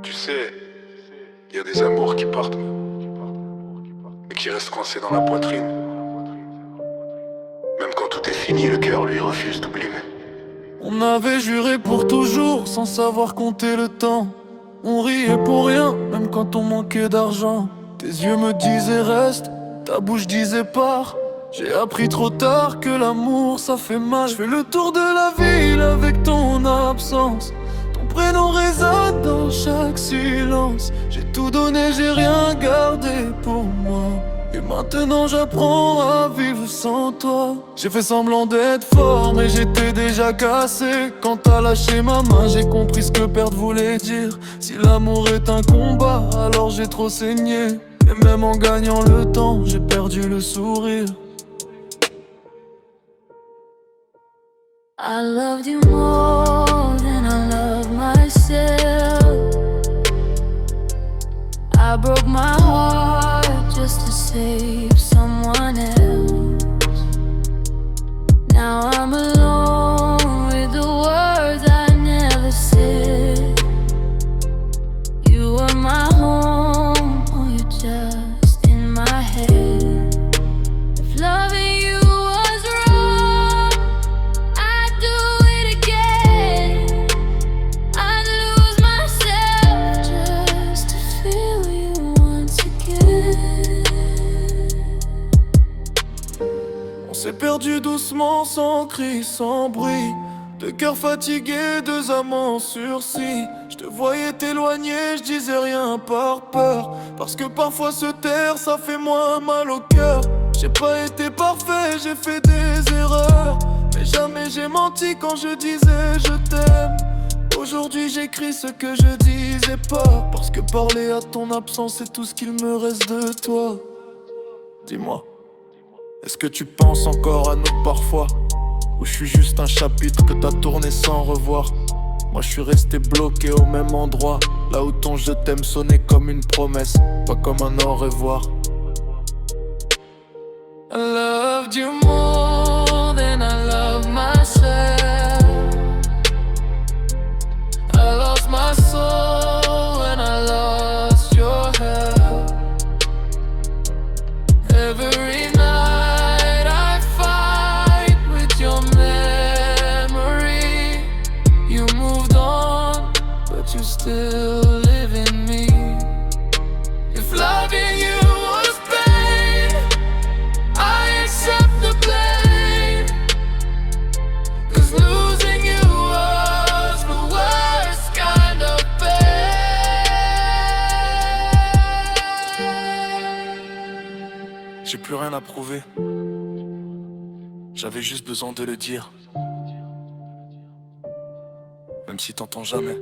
Tu sais, il y a des amours qui partent, mais qui restent coincés dans la poitrine. Même quand tout est fini, le cœur lui refuse d'oublier. On avait juré pour toujours, sans savoir compter le temps. On riait pour rien, même quand on manquait d'argent. Tes yeux me disaient reste, ta bouche disait pars. J'ai appris trop tard que l'amour ça fait mal. Je fais le tour de la ville avec ton absence. Ton prénom résonne dans chaque silence. J'ai tout donné, j'ai rien gardé pour moi. Et maintenant j'apprends à vivre sans toi. J'ai fait semblant d'être fort mais j'étais déjà cassé. Quand t'as lâché ma main j'ai compris ce que perdre voulait dire. Si l'amour est un combat alors j'ai trop saigné. Et même en gagnant le temps j'ai perdu le sourire. I loved you more than I love myself. I broke my heart just to save someone else. Now I'm alone with the words I never said. You were my home, or you're just in my head. If loving you was wrong, I'd do it again. I'd lose myself just to feel you once again. On s'est perdu doucement, sans cri, sans bruit. Deux cœurs fatigués, deux amants en sursis. Je te voyais t'éloigner, je disais rien par peur. Parce que parfois se taire, ça fait moins mal au cœur. J'ai pas été parfait, j'ai fait des erreurs. Mais jamais j'ai menti quand je disais je t'aime. Aujourd'hui j'écris ce que je disais pas. Parce que parler à ton absence, c'est tout ce qu'il me reste de toi. Dis-moi, est-ce que tu penses encore à nous parfois? Ou je suis juste un chapitre que t'as tourné sans revoir? Moi je suis resté bloqué au même endroit, là où ton je t'aime sonnait comme une promesse, pas comme un au revoir. I loved you more than I love myself. I lost my soul when I lost your help. Every night I fight with your memory. You moved on, but you still live in me. If loving you was pain, I accept the blame. 'Cause losing you was the worst kind of pain. J'ai plus rien à prouver. J'avais juste besoin de le dire. Même si t'entends jamais.